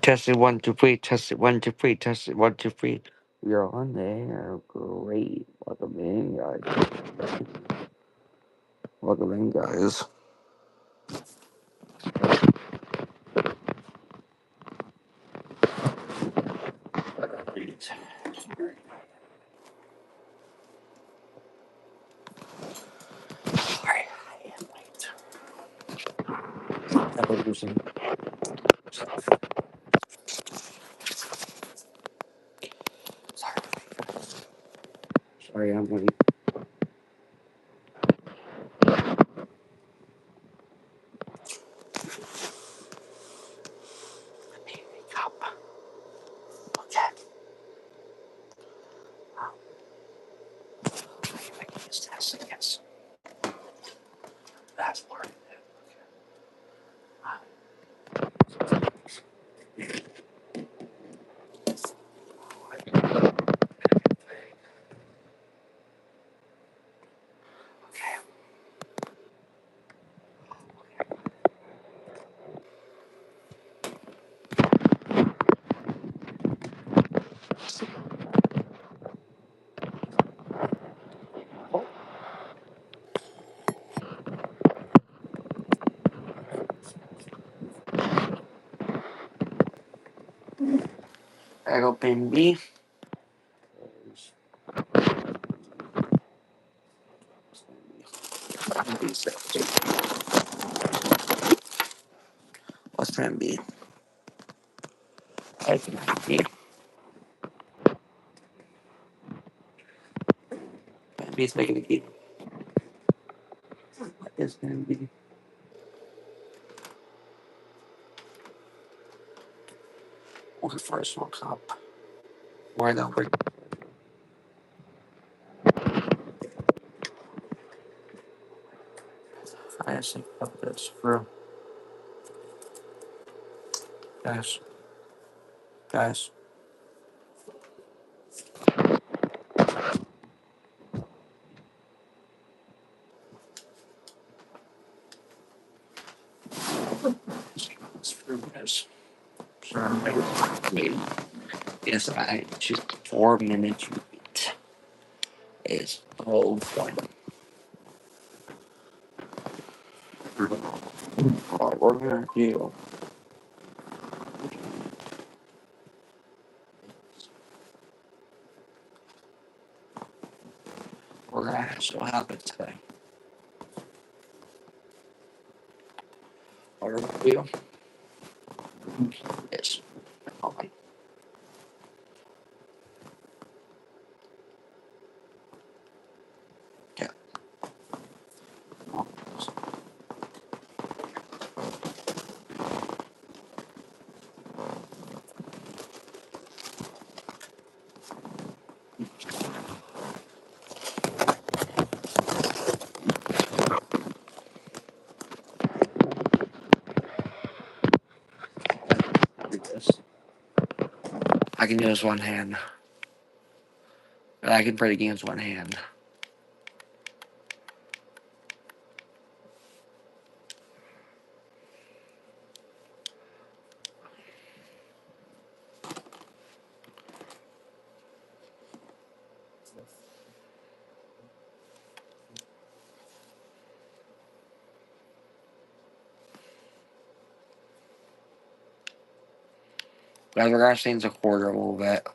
Test it 1 2 3. Test it 1 2 3. Test it 1 2 3. You're on there. Great. Welcome in, guys. Welcome in, guys. Sorry, I am late. I'm losing. Sorry. Sorry, I'm late. I need a cup. Okay. I can use this, I guess. That's part of it. Okay. I open B. What's plan B? I can B. Plan B is making a key. What is plan B? One first one cup. Why not? I actually have this for guys. Guys. Screw this. Sorry. Yes, I just 4 minutes wait is all fun. What we're gonna do we're gonna still happen today. What we're gonna do is okay. Yeah. I can use one hand. But I can play the games one hand. Guys, we're gonna change the quarter a little bit.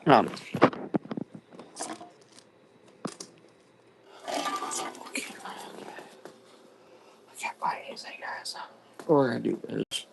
Okay. I can't buy anything, guys. What we're gonna do is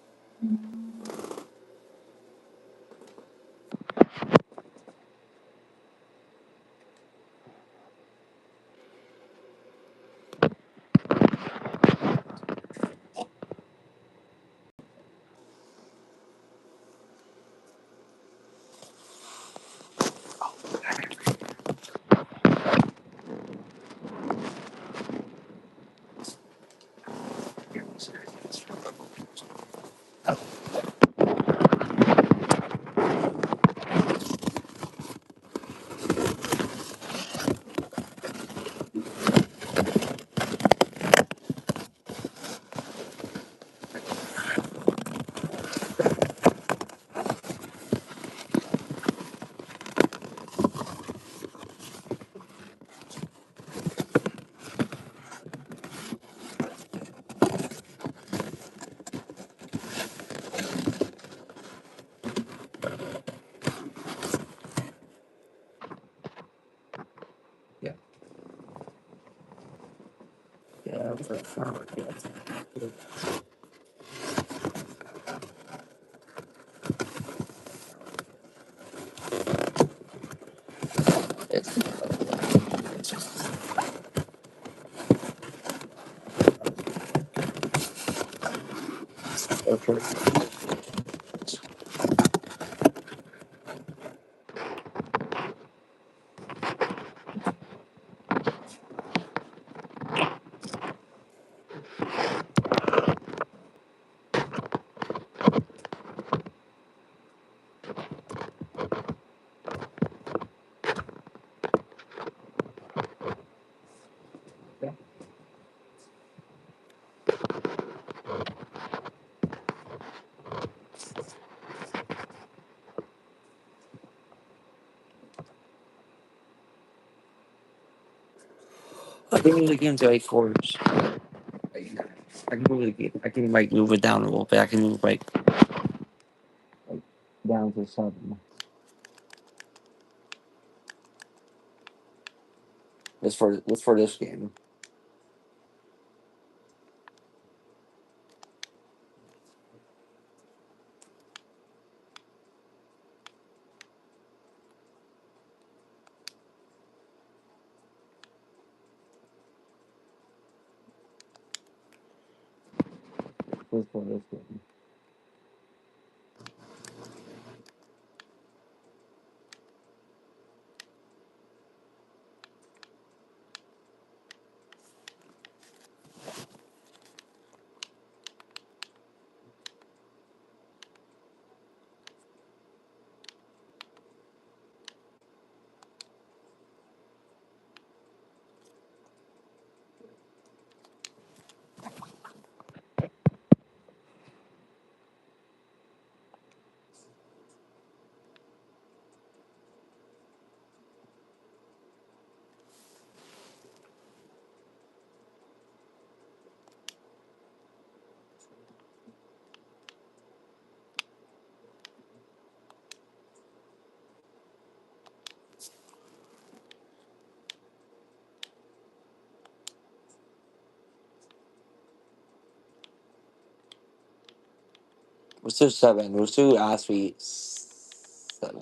I can really get into 8 quarters. I can really get. I can like move it down a little bit. I can move like down to 7. That's for this game. That's for this game. Let's do 7. Let's do athlete 7.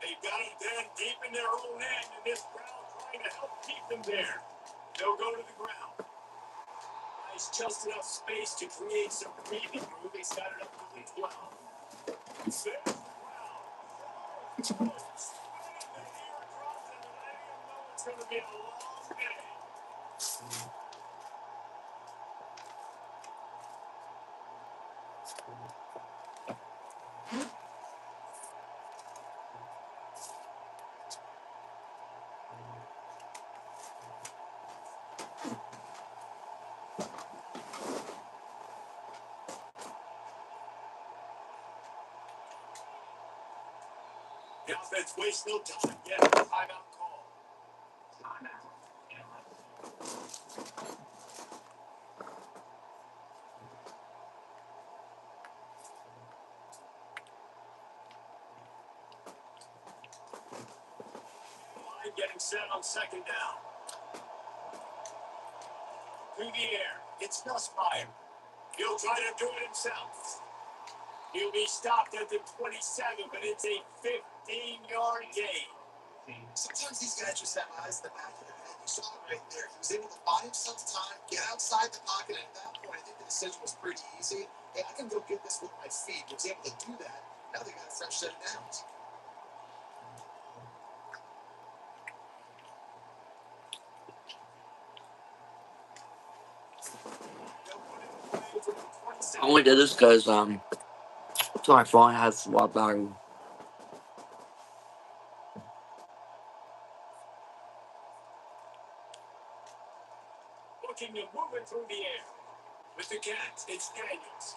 They've got them then deep in their own end, and this crowd trying to help keep them there. They'll go to the ground. Nice, just enough space to create some breathing room. They got it up to the 12. There's the crowd. The ear drops and letting them know it's going to be a long day. The offense wastes no time. Get a timeout call. Line getting set on second down. Through the air. It's Nussmeier. He'll try to do it himself. He'll be stopped at the 27, but it's a 15-yard gain. Sometimes these guys just have eyes in the back of their head. You saw it right there. He was able to buy himself time, get outside the pocket, and at that point, I think the decision was pretty easy. Hey, I can go get this with my feet. He was able to do that. Now they got a fresh set of downs. I only did this because so my phone has a lot of battery. Looking to move it through the air. With the catch, it's Daniels.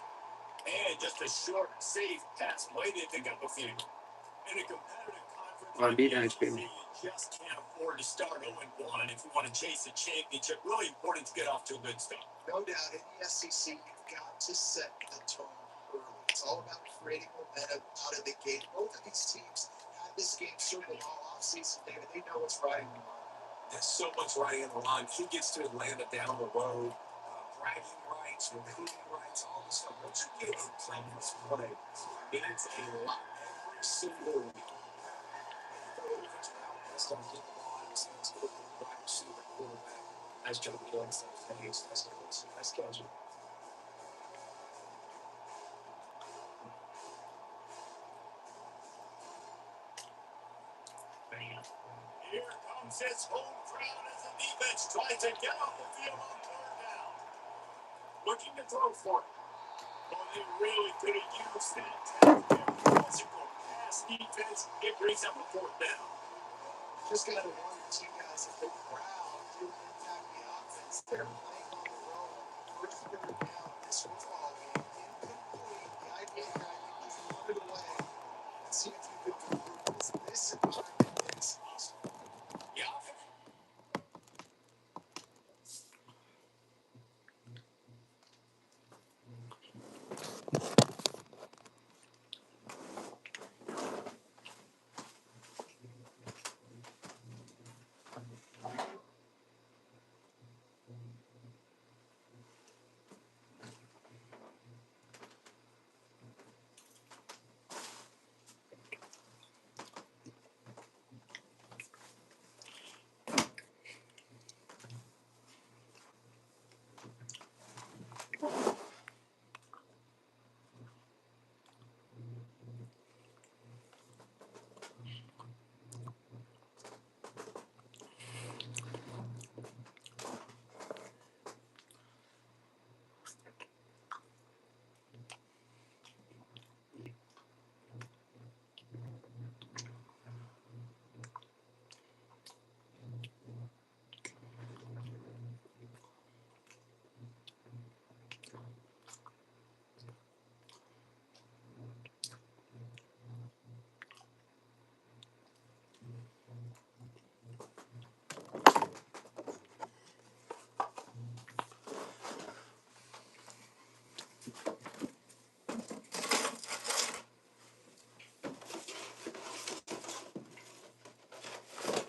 And just a short, safe pass. Might have pick up a few. In a competitive conference, Well, beat you ice cream. just can't afford to start 0-1 if you want to chase a championship. Really important to get off to a good start. No doubt, in the SEC, you've got to set the tone early. It's all about creating momentum out of the gate. Both of these teams had this game circled all offseason, David. They know what's riding on. There's so much riding on the line. He gets to Atlanta down the road. Bragging rights, recruiting rights, all this stuff. Once you get in this play, it's a lot every single week. Nice job, Felix. Nice catch. Here comes his home crowd as the defense tries to get off the field on third down. Looking to throw for it. Oh, they really could have used that physical pass defense. It brings up a fourth down. Just got to wonder, two guys, if the crowd didn't impact the offense, they're playing on the road. First third down in this football game. Incomplete. The idea here, I think, is run it away. Let's see if you could convert this environment is awesome. Yeah.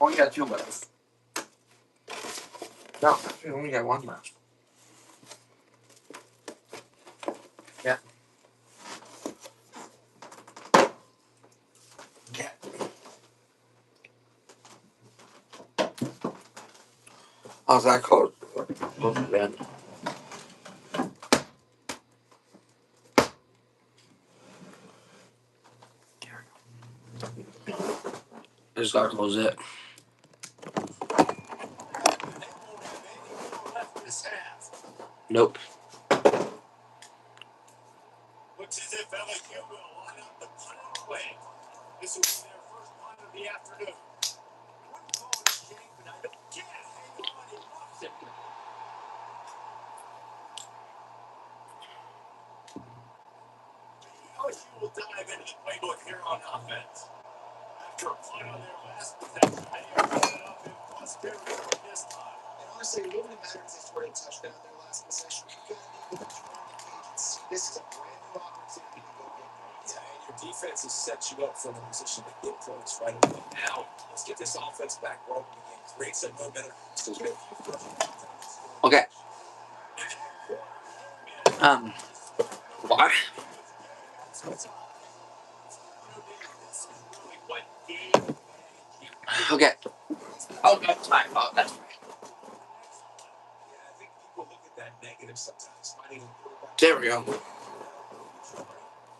Only got 2 left. No, actually, only got 1 left. Yeah. How's that called? Wasn't bad. I just gotta close it. Nope. Looks as if LSU will line up the punt and away. This will be their first punt of the afternoon. I wouldn't call it a shake, but I can't hang on. He loves it. LSU will dive into the playbook here on offense. After a punt on their last possession, they are coming up in prosperity this time. And honestly, it wouldn't matter if they scored a touchdown their last possession. You got to be able to turn the page and see this is a brand new opportunity to go get points. Yeah, and your defense has set you up for a position to get points right away. Now, let's get this offense back rolling again. Create some momentum. So good. Okay. Why? Okay. Oh, that's fine. Oh, that's fine. I think people look at that negative sometimes. There we go.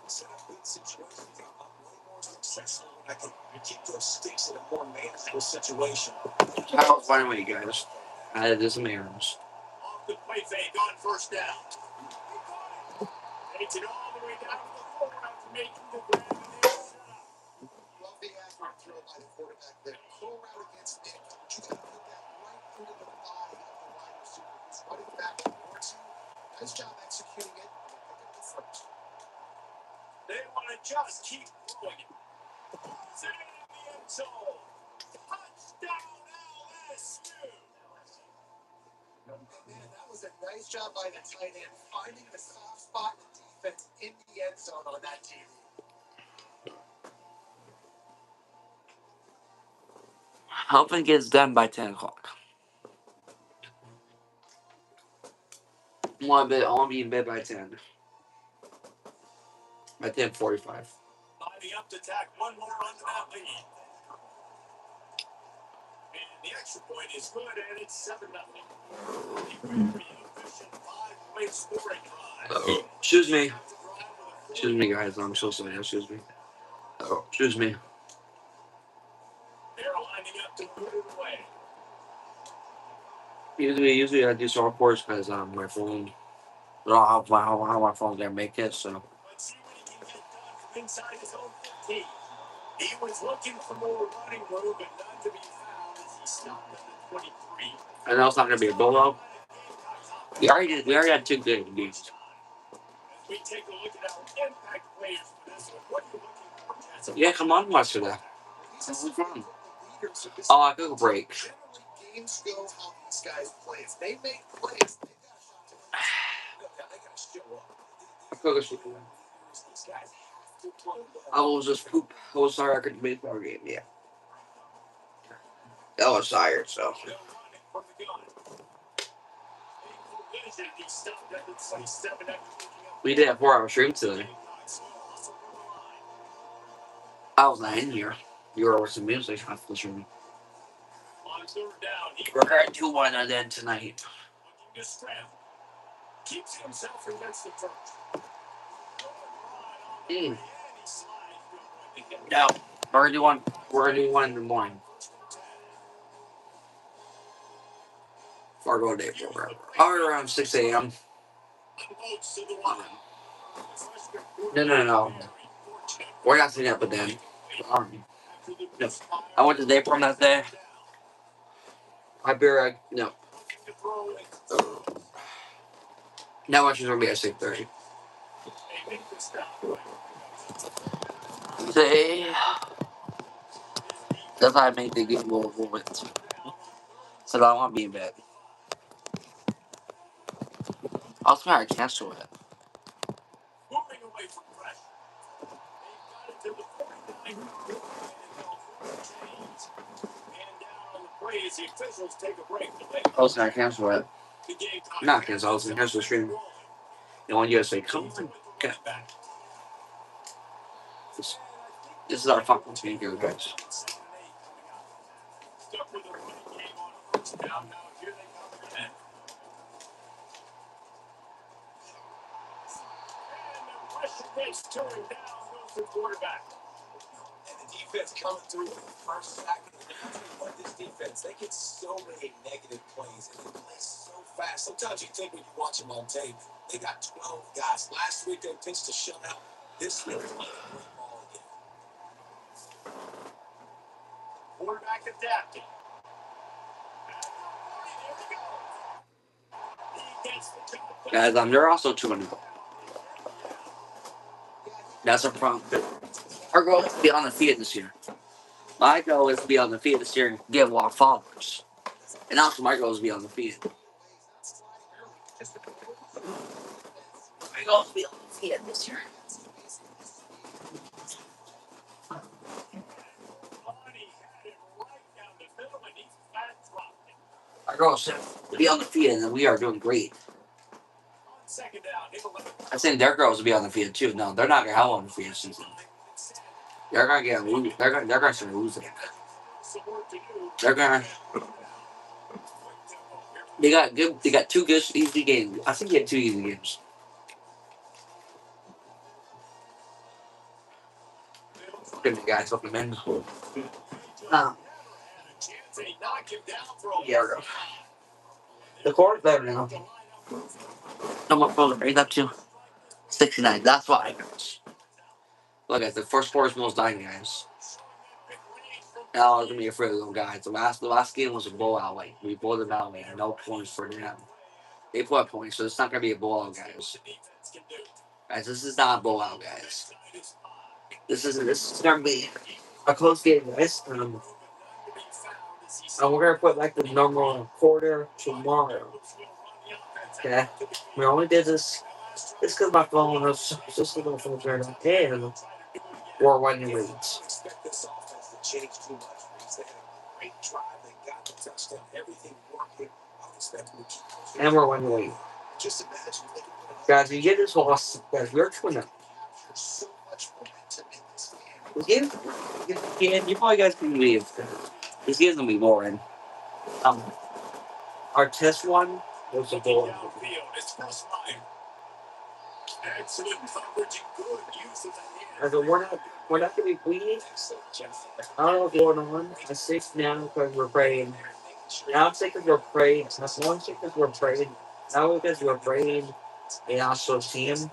Set up good situations. I'm way more successful when I can keep those sticks in a more manageable situation. How fun with you guys? I did some errands. Off the play fake on first down. Takes it all the way down to the floor after making the grab and they're set up. Love the accurate throw by the quarterback there. Pull route against Nick, but you got to put that right into the body of the wide receiver who's running back towards you. Nice job executing it. And pick up the first. They want to just keep throwing it. It's in the end zone. Touchdown LSU. Man, that was a nice job by the tight end, finding the soft spot in the defense in the end zone on that TV. Hopefully it gets done by 10 o'clock. I'll be in bed by 10. By 10:45. Lining up to tack one more on that lead. And the extra point is good, and it's 7-0. A very efficient 5-point scoring drive. Excuse me. Excuse me, guys. I'm so sorry. Excuse me. Oh, excuse me. They're lining up to put it away. Usually I do soft reports because my phone. I don't have how my phone's gonna make it. So. Let's see what he can get done from inside his own 15. He was looking for more running room, but none to be found as he stopped at the 23. I know it's not gonna be a blowout. We already had two good games. We take a look at our impact players for this one. What are you looking for? Yeah, come on, watch that. This is fun. Oh, I took a break. Games go how these guys play. If they make plays, they got a shot to win. They got to show up. I took a shit. These guys have to play well. I was just poop. I was sorry I couldn't make our game. Yeah. I was tired, so. We did a 4-hour stream today. I was not in here. You were with some music off the stream. We're going 2-1 and then tonight. Keeps himself against the turf. No. We're gonna do one. We're gonna do one in the morning. Fargo Day program. Probably around 6 a.m. No. We're not sitting up with them. No. I went to day prom that day. No. Now watch is gonna be at 6:30. Say that's how I make the game go over with. So I want to be in bed. I'll try to cancel it. I was gonna cancel it. Not cancel. I was gonna cancel the stream. And when you say, "Come on, get back." This is our fucking team here, guys. Gets turned down, goes to quarterback. And the defense coming through with the first sack of the game. I'll tell you what, this defense, they get so many negative plays and they play so fast. Sometimes you think when you watch them on tape, they got 12 guys. Last week they pitched a shutout. This week they're playing great ball again. Quarterback adapting. Guys, they're also 200. That's a problem. Our goal is to be on the field this year. My goal is to be on the field this year and get more followers. And also, my goal is to be on the field. My goal is to be on the field this year. Our goal is to be on the field, and we are doing great. I think their girls will be on the field too. No, they're not gonna have on the field season. They're gonna get lose. They're gonna start losing. They're gonna. They got good. They got two good easy games. I think they had two easy games. Give the guys up the men. Yeah. The court's better now. How much further right up to 69. That's why. Look at the first four is most 9 guys. Now I'm gonna be afraid of those guys. The last game was a blowout. Like we blew them out. Like no points for them. They put up points, so it's not gonna be a blowout, guys. Guys, this is not a blowout, guys. This is gonna be a close game, guys. And we're gonna put like the normal quarter tomorrow. Okay, we only did this. It's because my phone was just a little phone turned on, and we're winning leads. And we're winning leads. Guys, you get this loss, guys, we're 2-0. This game, you probably guys can leave. This game's gonna be boring. Our test one was a boring. As a we're not gonna be bleeding. I don't know what's going on. I'm sick now because we're praying. Now I'm sick because we're praying. I'm sick because we're praying. Now because we're praying. And also team.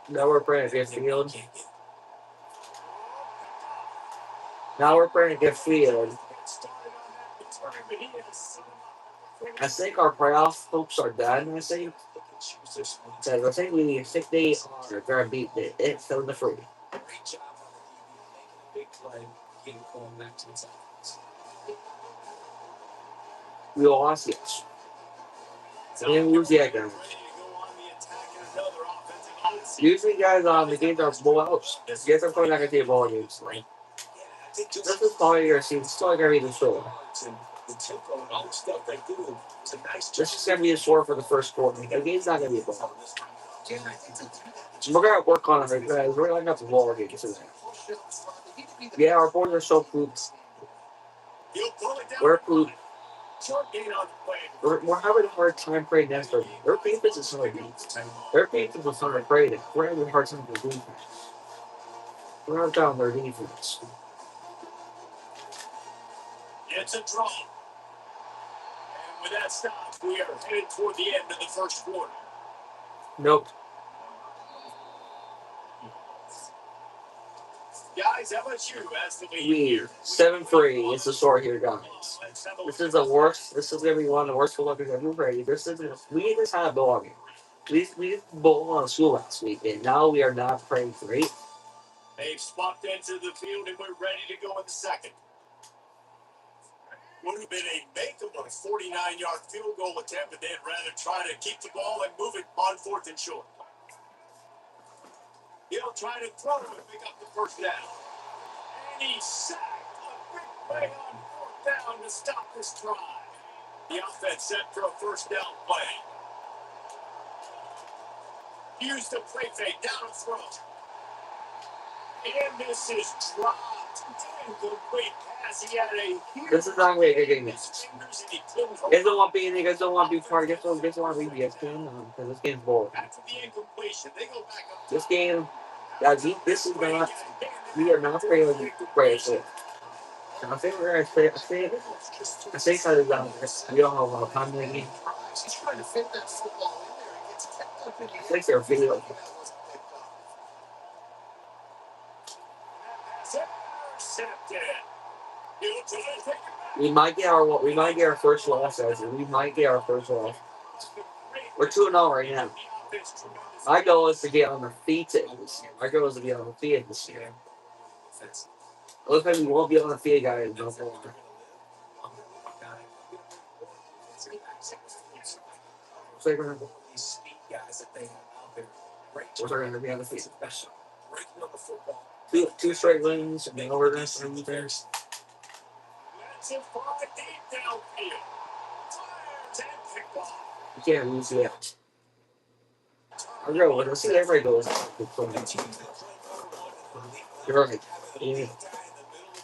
Now we're praying a good field. Now we're praying a good field. I think our playoff hopes are done. I think. Because I think they are going to beat it 7-3. We lost it. We didn't lose yet, guys. Usually, guys, the games are blowouts. Guys are probably not going to be ball games. This is probably your season. It's probably going to be the story. This is going to be a score for the first quarter. The game's not going to be a ball. We're going to work on it, guys. We're going to have to ball games today. Yeah, our boys are so pooped. We're pooped. We're having a hard time praying next to them. Their defense is hard. Their defense is hard to pray. We're having a hard time with defense. We're not down their defense. It's a draw. And with that stop, we are headed toward the end of the first quarter. Nope. Guys, how about you as the lead here? 7-3. It's the score here, guys. This is the worst. This is gonna be one of the worst football games I've ever played. We just had a ball game. We bowled on school last week, and now we are not playing great. They've swapped into the field, and we're ready to go in the second. Would have been a makeable 49-yard field goal attempt, but they'd rather try to keep the ball and move it on 4th and short. He'll try to throw and pick up the first down. And he's sacked. A big play on 4th down to stop this drive. The offense set for a first down play. Used the play fake down the throat. And this is dropped. Incomplete pass. He had a This is not really a good game. You guys don't want to be in. You guys don't want to be part. You guys don't want to be ESPN because this game's boring. After the incompletion, they go back up. This game, Guys, this is not. We are not playing with Bracelet. I think we're going to play. I think I we don't have a lot of time maybe. I think they're video. We might get our first loss, guys. We might get our first loss. We're 2-0 right now. My goal is to get undefeated this year. My goal is to get undefeated this year. It looks like we won't be undefeated, guys. No more. Looks like we're going to be undefeated. Two straight wins, and then we're going to win there. You can't lose yet. I know. Let's see everybody goes. You're right. Yeah.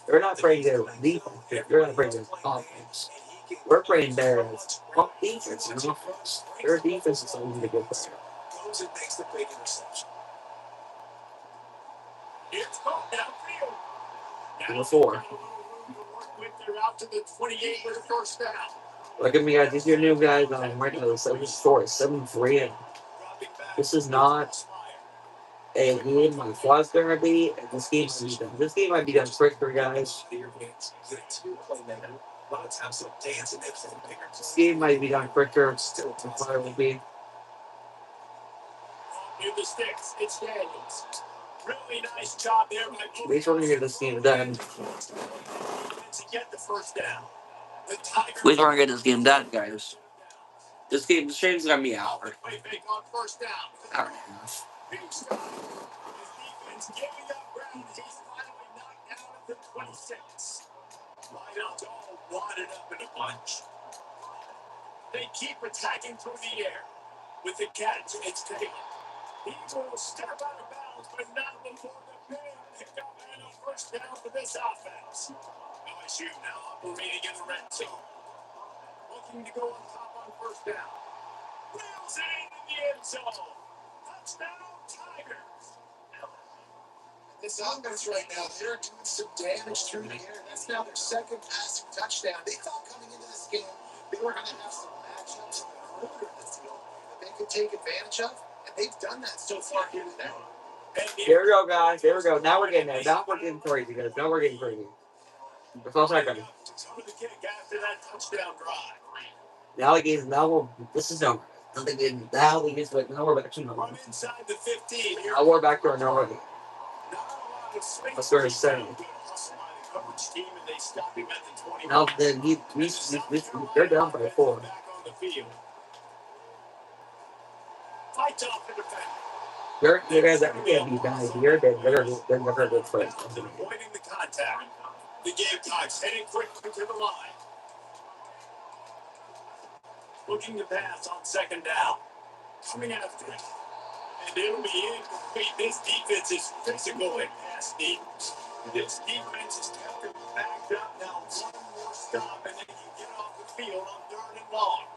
They're not playing their defense. They're not playing their offense. We're playing their defense and offense. Their defense is only the good player. Number 4. Look at me, guys. These are new guys on right now. 7-4, 7-3. This is not a game my thought it's gonna be, and this game might be done. This game might be done quicker, guys. This game might be done quicker. Than what it will be. At least we're gonna get this game done. At least we're gonna get this game done, guys. This game's gonna be an hour. Hour and a half. They keep attacking through the air. With the catch, it's Taylor. He will step out of bounds, but not before the man picked up and a first down for this offense. LSU now operating in the red zone. Looking to go on top on first down. Wheels it into the end zone. Touchdown, Tigers. This offense right now, they're doing some damage through the air. That's now their second passing touchdown. They thought coming into this game they were going to have some matchups in the corner of the field that they could take advantage of, and they've done that so far here today. Here we go, guys. Here we go. Now we're getting there. Now we're getting crazy, guys. Now we're getting crazy. That's all second. Now the game's this is over. Now the game's like now we're back to normal. Now we're back to our normal game. Let's go to 7. Now they're down by 4. You guys that can't be down here. They're never good for it. Avoiding the contact. The Gamecocks heading quickly to the line. Looking to pass on second down. Coming after it. And it'll be incomplete. This defense is physical and pass deep. This defense is kept them backed up now. One more stop and they can get off the field on 3rd and long.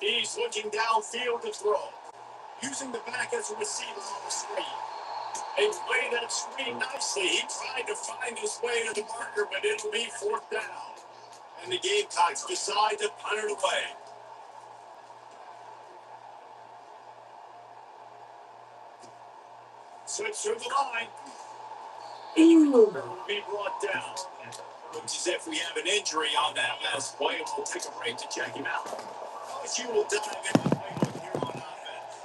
He's looking downfield to throw. Using the back as a receiver on the screen. They play that screen nicely. He tried to find his way to the marker, but it'll be 4th down. And the Gamecocks decide to punt it away. Switch through the line. Will be brought down. Looks as if we have an injury on that last play. We'll take a break to check him out. LSU will dive into the playbook here on offense.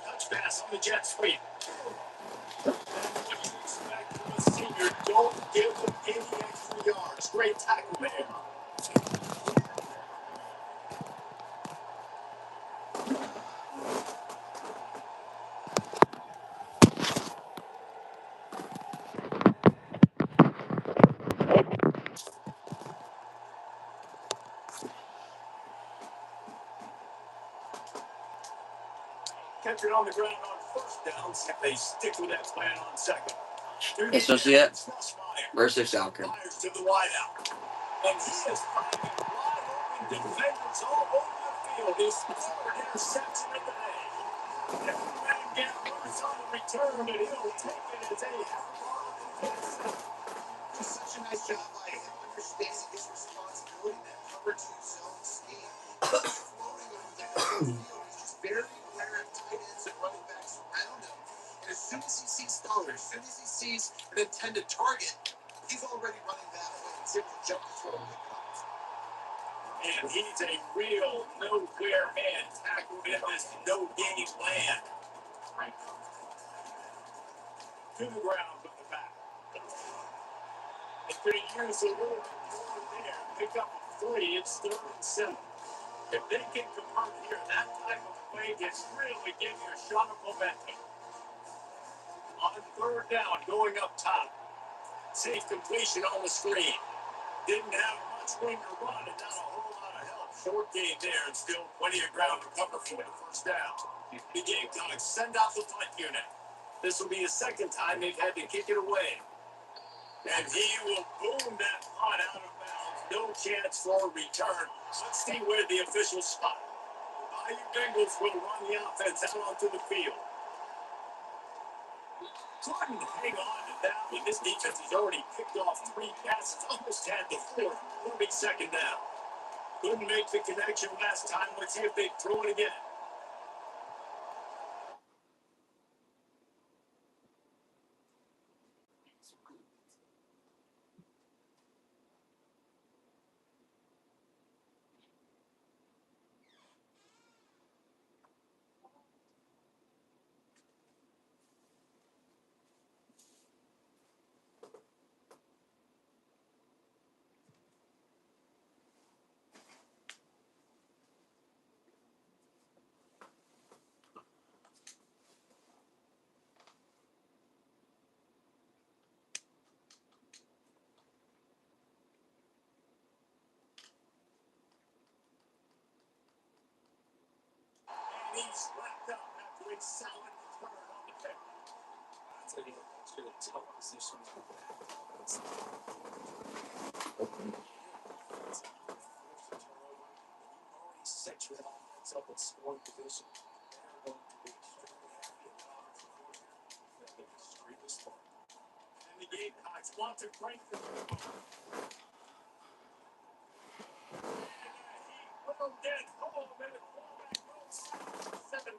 Touch pass on the jet sweep. What you expect from a senior, don't give him any extra yards. Great tackle there. Catch it on the ground on 1st down. See if they stick with that plan on 2nd. Yes, so see it. Verse 6 Alker. Fires to the wideout. And he is finding wide open defenders all over the field. His 3rd interception of the day. And get loose on the return, and he'll take it as a does such a nice job by him understanding his responsibility, that cover two zone scheme. He's floating over the field. He's just very aware of tight ends and running backs around him. And as soon as he sees Stoller, as soon as he sees an intended target, he's already running that way and simply jump the throw and pick it up. And he's a real nowhere man tackled in this no-game land. To the ground with the back. It's going to use a little bit more there. Pick up a 3. It's 3rd and 7. If they can convert here, that type of play can really give you a shot of momentum. On 3rd down, going up top. Safe completion on the screen. Didn't have much room to run and not a whole lot of help. Short game there and still plenty of ground to cover for the first down. The Gamecocks send out the punt unit. This will be the second time they've had to kick it away. And he will boom that punt out of bounds. No chance for a return. Let's see where the officials spot. Bayou Bengals will run the offense out onto the field. Couldn't hang on to that one. This defense has already picked off 3 passes. Almost had the 4th. It'll be second down. Couldn't make the connection last time. Let's see if they throw it again. And he's wrapped up after a solid return on the pick. That's a really tough position to back. It's already set your offense up in scoring position. They're going to be extremely happy about it. They're extremely smart. And the Gamecocks want to break the rule. Will get home and a fullback goes 17.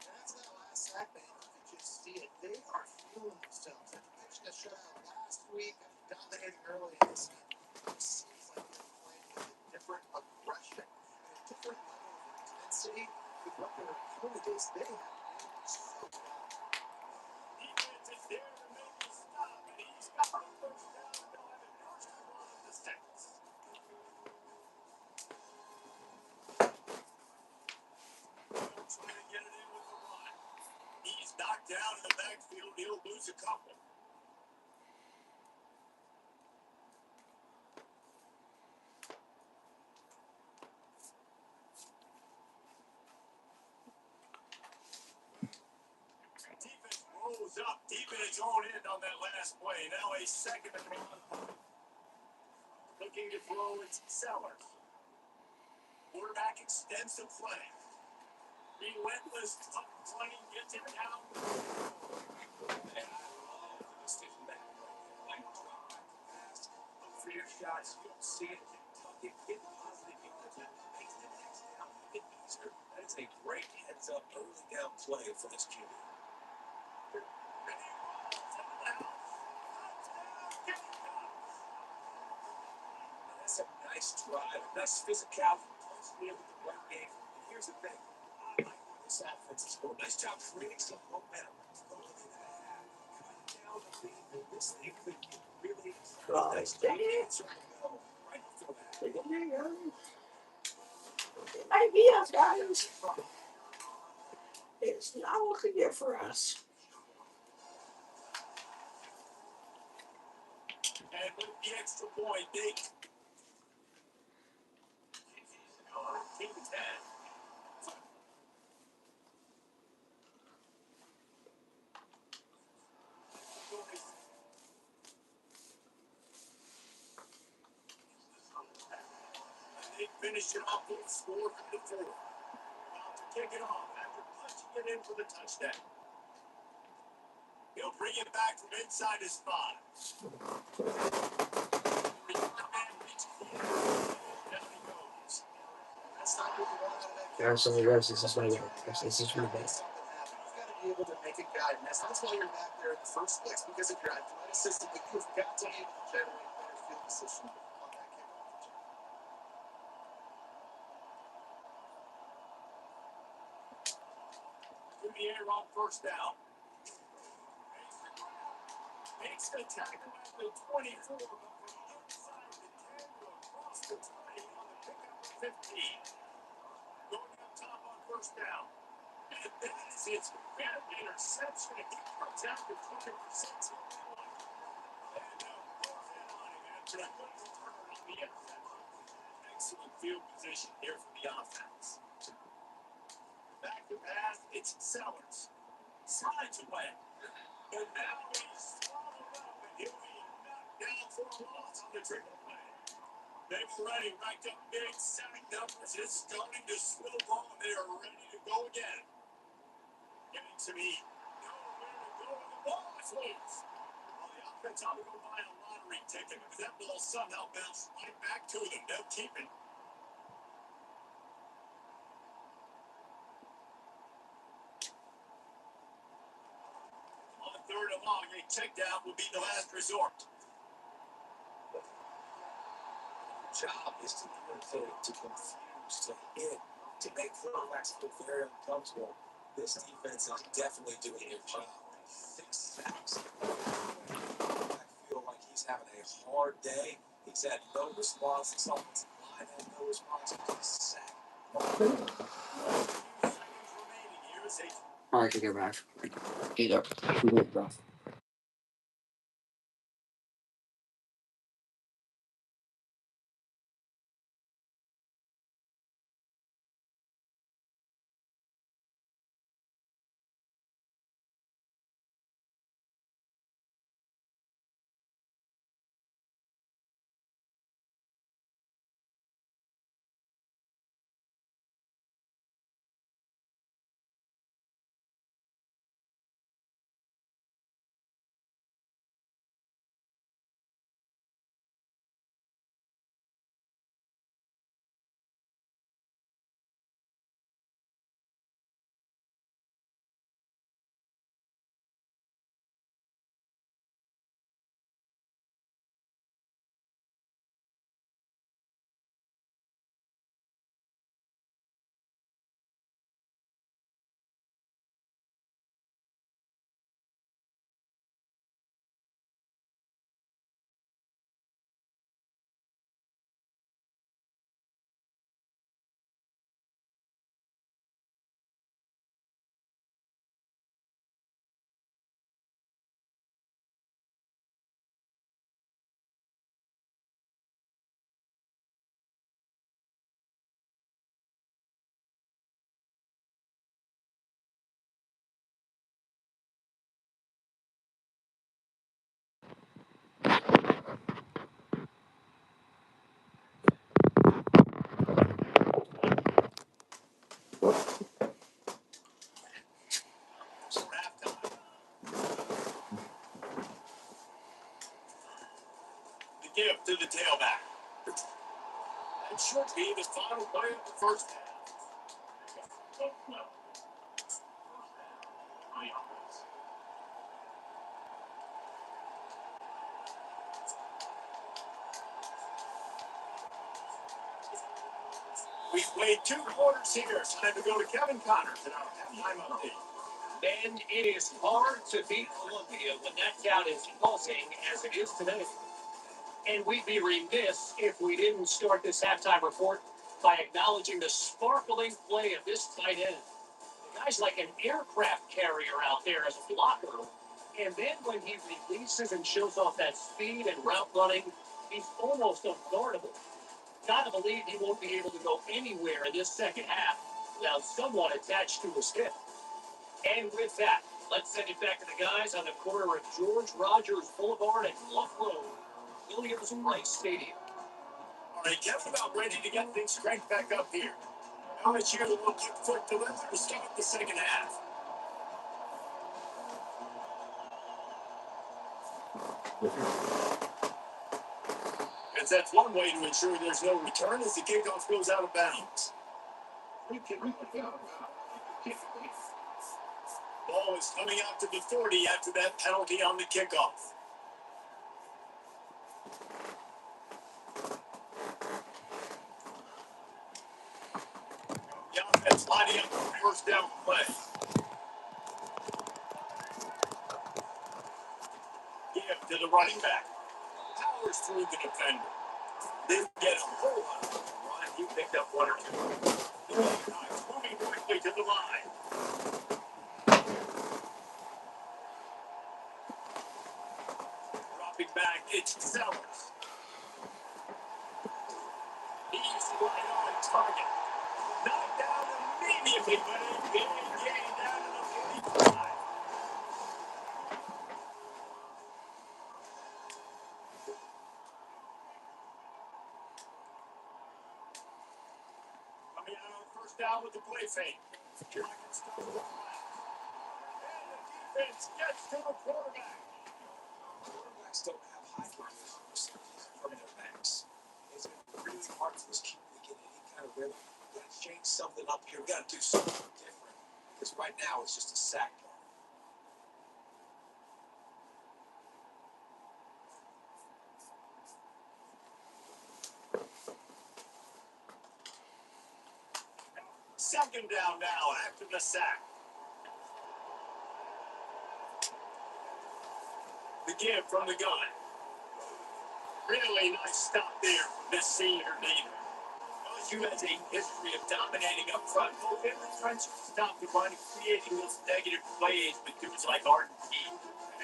That's that last sack, man. You can just see it. They are feeling themselves. After pitching a shutout last week, after dominating early in this game, it seems like they're playing with a different aggression and a different level of intensity with what their opponent is. They have been so bad. Defense is there to make the stop, and he's got the first down. They'll have it first and 1 on the Saints. Trying to get it in with the run. He's knocked down in the backfield. He'll lose a couple. Defense rolls up deep in its own end on that last play. Now a second and 1. Looking to throw, it's Sellers. Quarterback extends the play. Relentless, tough playing, gets it down. And I love the decision that like drop back to pass. Look for your shots. You don't see it. Tuck it, get positive. Makes the next down a bit easier. That is a great heads up early down play for this QB. That's a nice drive, nice physicality, with the run game. And here's the thing, I like where this offense is going. Nice job creating some momentum. Cutting down the lead. This thing could be really nice job answering the bell right before that. It might be us, guys. It's not looking good for us. And with the extra point, they Team 10. They finish it off with a score from the 4. About to kick it off after it in for the touchdown. He'll bring it back from inside his 5. There's some of the rest. This is my guy. This is my guy. Through the air on first down. Makes the tackle at the 24, but from inside the 10 to across the 20 on the pickup of 15. Going up top on first down. And that is his 5th interception. He comes out to 20%. And goes in on him after a good return on the interception. Excellent field position here from the offense. Back to pass, it's Sellers. Slides away. And now he's swallowed up, and he'll be knocked down for a loss on the triple play. They've already racked up big sack numbers. It's starting to slow ball, and they are ready to go again. Getting to me. Nowhere to go, and the ball is loose. Well, the offense ought to go buy a lottery ticket because that ball somehow bounced right back to them. They'll keep it. On third and long, a check down will be the last resort. Job is to irritate, to confuse, to hit, to make quarterbacks feel very uncomfortable. This defense is definitely doing their job. 6 sacks. I feel like he's having a hard day. He's had no response. This offensive line had no response to his sack. I could get back. Either. The give to the tailback. That should be the final play of the first half. We've played 2 quarters here. Time to go to Kevin Connors in our halftime update. Man, it is hard to beat Columbia when that count is pulsing as it is today. And we'd be remiss if we didn't start this halftime report by acknowledging the sparkling play of this tight end. The guy's like an aircraft carrier out there as a blocker. And then when he releases and shows off that speed and route running, he's almost unguardable. Gotta believe he won't be able to go anywhere in this second half without someone attached to his hip. And with that, let's send it back to the guys on the corner of George Rogers Boulevard and Bluff Road, Williams Brice Stadium. All right, Kevin, about ready to get things cranked back up here. LSU will look for delivery to start the second half. Because that's one way to ensure there's no return as the kickoff goes out of bounds. Ball is coming out to the 30 after that penalty on the kickoff. The offense lining up for first down play. Give to the running back. Powers through the defender. Didn't get a whole lot of the run. He picked up one or two. Moving quickly to the line. Dropping back, it's Sellers. He's right on target. Knocked down immediately, but a big gain down to the 45. Coming out on first down with the play fake. Rocket stuff with the flat. And the defense gets to the quarterback. Quarterbacks don't have high runners from their backs. It's really hard for this keeper to get any kind of rhythm. We got to change something up here. We got to do something different. Because right now it's just a sack bar. Second down now after the sack. The give from the gun. Really nice stop there from this senior leader. LSU has a history of dominating up front, both in the trenches, stop the run, creating those negative plays with dudes like Arden Key.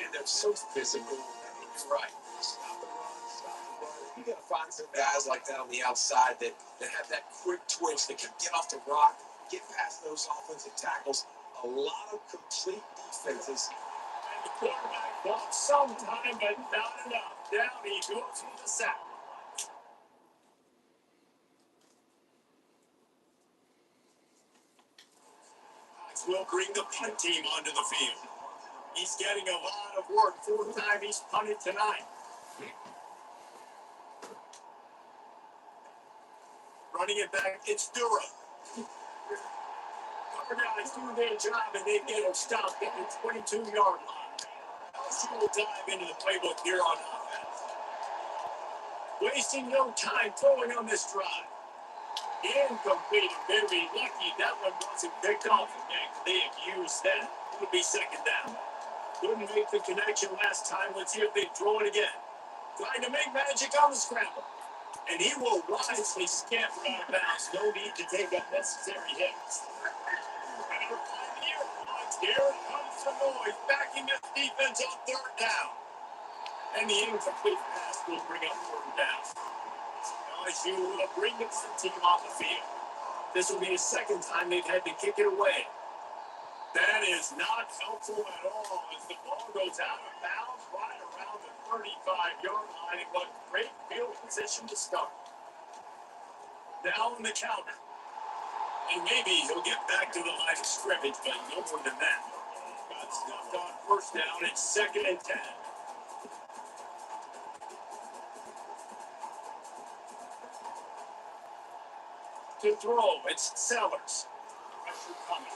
And they're so physical. You're right. Stop the run, stop the run. You got to find some guys like that on the outside that have that quick twitch, that can get off the rock, get past those offensive tackles. A lot of complete defenses. And the quarterback got some time, but not enough. Down he goes with the sack. Cox will bring the punt team onto the field. He's getting a lot of work. Fourth time he's punted tonight. Running it back, it's Dura. Cover guys do their job, and they get him stopped at the 22-yard line. LSU will dive into the playbook here on offense. Wasting no time throwing on this drive. Incomplete. Very lucky that one wasn't picked off again. They have used that. It'll be second down. Couldn't make the connection last time. Let's see if they throw it again. Trying to make magic on the scramble. And he will wisely scamper out of bounds. No need to take unnecessary hits. Here comes the noise, backing up defense on third down. And the incomplete pass will bring up third down. LSU will bring the team off the field. This will be the second time they've had to kick it away. That is not helpful at all as the ball goes out of bounds right around the 35-yard line. And what great field position to start. Now on the counter. And maybe he'll get back to the line of scrimmage, but no more than that. Got stuffed on first down. It's second and 10. To throw, it's Sellers. Pressure coming.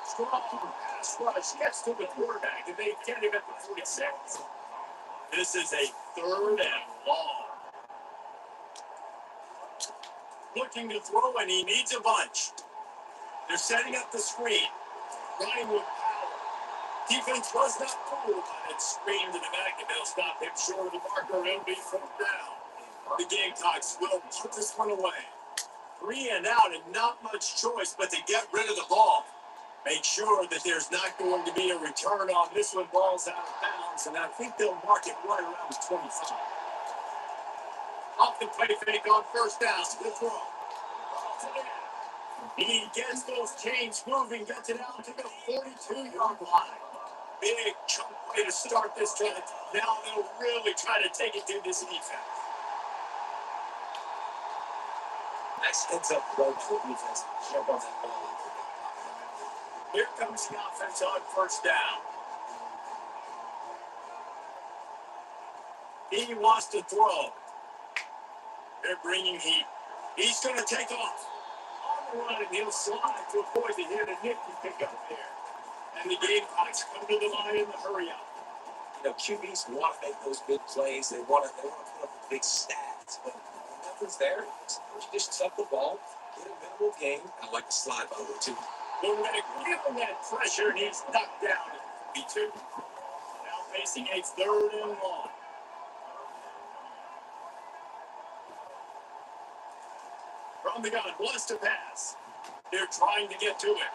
Strong pass rush gets to the quarterback, and they get him at the 46. This is a third and long. Looking to throw, and he needs a bunch. They're setting up the screen. Running with power. Defense was not fooled by that screen to the back, and they'll stop him short of the marker. It'll be fourth down. The Gamecocks will put this one away. 3 and out, and not much choice but to get rid of the ball. Make sure that there's not going to be a return on this one. Ball's out of bounds, and I think they'll mark it right around the 25. Off the play fake on first down. Good throw. He gets those chains moving, gets it out to the 42-yard line. Big chunk way to start this drive. Now they'll really try to take it to this defense. Nice heads up play by the defense. Jump on that ball. Here comes the offense on first down. He wants to throw. They're bringing heat. He's going to take off. On the run, and he'll slide to avoid the hit and nifty pick up there. And the Gamecocks come to the line in the hurry up. QBs want to make those big plays. They want to put up big stats. But when nothing's there, you just tuck the ball, get a minimal gain. I like the slide by the way, too. They're going to give him that pressure, and he's knocked down at 42. Now facing a third and long. From the gun, wants to pass. They're trying to get to it.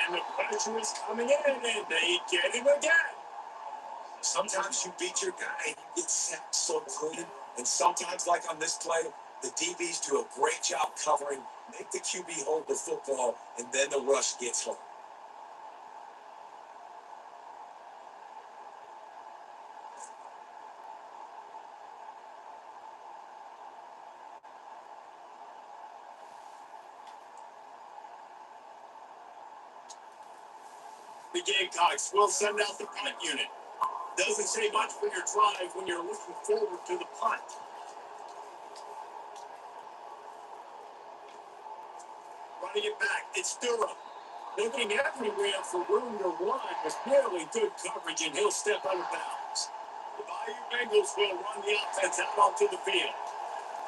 And the pressure is coming in, and they get him again. Sometimes you beat your guy and you get sacked so clean. And sometimes, like on this play, the DBs do a great job covering, make the QB hold the football, and then the rush gets home. The Gamecocks will send out the punt unit. Doesn't say much for your drive when you're looking forward to the punt. Running it back, it's Durham. Looking everywhere for room to run with really good coverage, and he'll step out of bounds. The Bayou Bengals will run the offense out onto the field.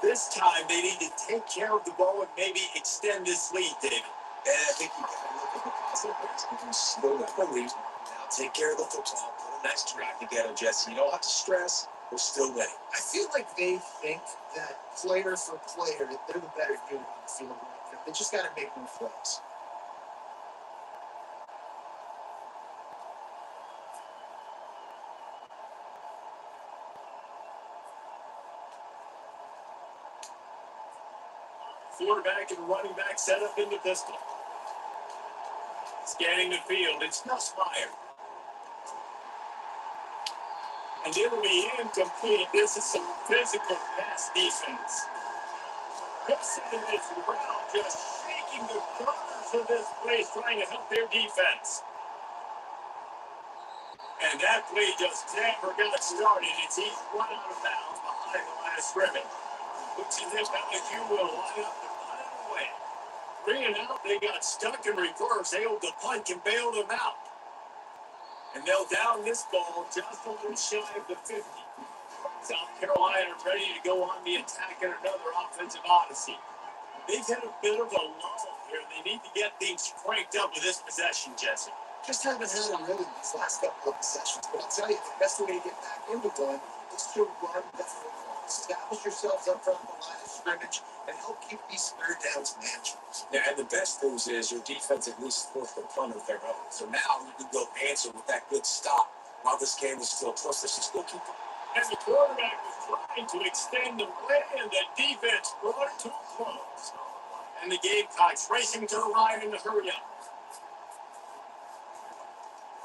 This time, they need to take care of the ball and maybe extend this lead, David. And I think you got to look at the consequences. Still not the lead. Now take care of the football. Put a nice drive together, Jesse. You don't have to stress. We're still winning. I feel like they think that player for player, that they're the better unit on the field right now. They just got to make more plays. Quarterback and running back set up in the pistol. Scanning the field, it's Nussmeier. And it'll be incomplete. This is some physical pass defense. Wilson is around, just shaking the corners of this place, trying to help their defense. And that play just never got started. It's he's run out of bounds behind the line of scrimmage. Which is if LSU will line up to punt it away. 3 and out, they got stuck in reverse. They able to punt and bail them out. And they'll down this ball just a little shy of the 50. South Carolina ready to go on the attack in another offensive odyssey. They've had a bit of a lull here. They need to get things cranked up with this possession, Jesse. Just haven't had a rhythm these last couple of possessions. But I'll tell you, the best way to get back into one is to run the football. Establish yourselves up front of the line of scrimmage and help keep these third downs manageable. Yeah, and the best news is your defense at least forced the punt of their own. So now you can go answer with that good stop while this game is still close. This is still keep. And the quarterback was trying to extend the play, and the defense brought it to a close. And the Gamecocks racing to the line in the hurry up.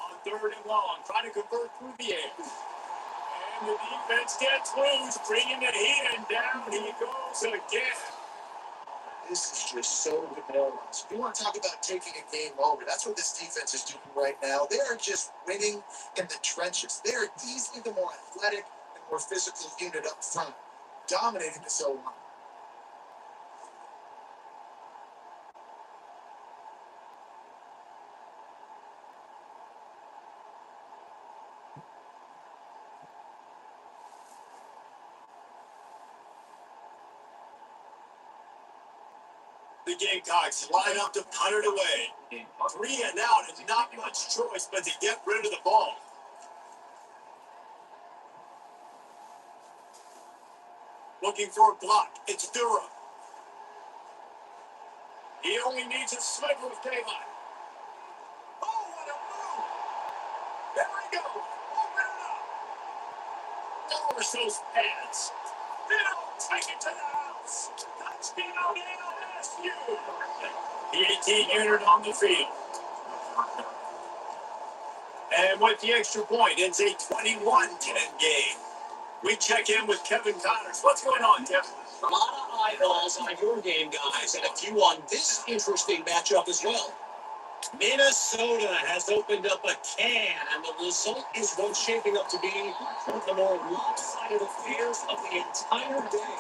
On 3rd and long, trying to convert through the air. And the defense gets loose, bringing the heat, and down he goes again. This is just so demoralizing. If you want to talk about taking a game over, that's what this defense is doing right now. They are just winning in the trenches. They are easily the more athletic and more physical unit up front, dominating this O-line. The Gamecocks line up to punt it away. 3 and out is not much choice but to get rid of the ball. Looking for a block. It's Durham. He only needs a sliver of daylight. Oh, what a move! There we go. Open it up. Force those pads. They'll take it to the house. Touchdown LSU. The 18 unit on the field. And with the extra point, it's a 21-10 game. We check in with Kevin Connors. What's going on, Kevin? A lot of eyeballs on your game, guys, and a few on this interesting matchup as well. Minnesota has opened up a can, and the result is what's shaping up to be one of the more lopsided affairs of the entire day.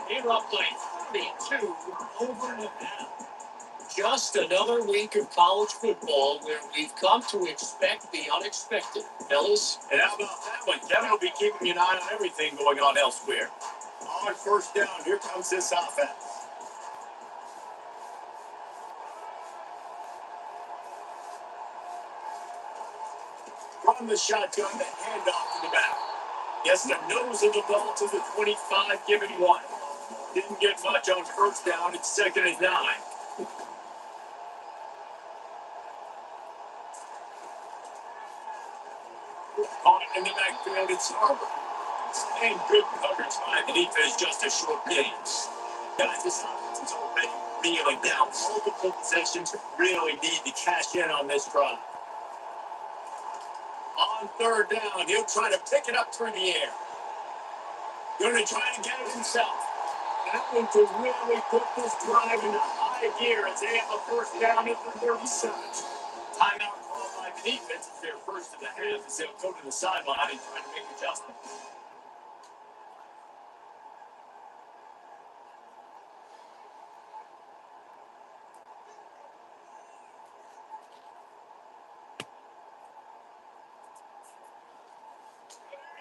They're up by 32 over Nevada. Just another week of college football where we've come to expect the unexpected. Fellas? And how about that one? Kevin will be keeping an eye on everything going on elsewhere. On first down, here comes this offense. From the shotgun, the handoff to the back. Yes, the nose of the ball to the 25, giving one. Didn't get much on first down. It's 2nd and 9. On in the backfield, it's Harper. And good coverage by the defense, just a short gains. Guys, this offense is already reeling down. Multiple possessions really need to cash in on this drive. On third down, he'll try to pick it up through the air. Going to try to get it himself. That one to really put this drive into high gear as they have a first down at the 37. Timeout called by the defense is their first of the half as they'll go to the sideline and try to make adjustments.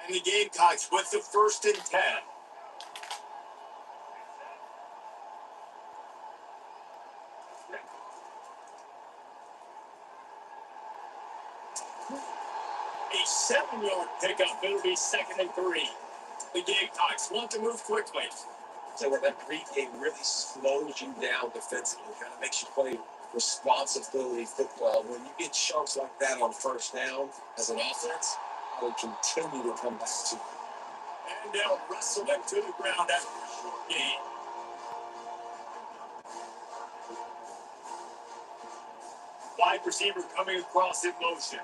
And the Gamecocks with the 1st and 10. A 7-yard pickup. It'll be 2nd and 3. The Gamecocks want to move quickly. So where that pregame really slows you down defensively, kind of makes you play responsibility football. When you get chunks like that on first down as an offense, I would continue to come back to it. And they'll wrestle him to the ground after a short game. Wide receiver coming across in motion.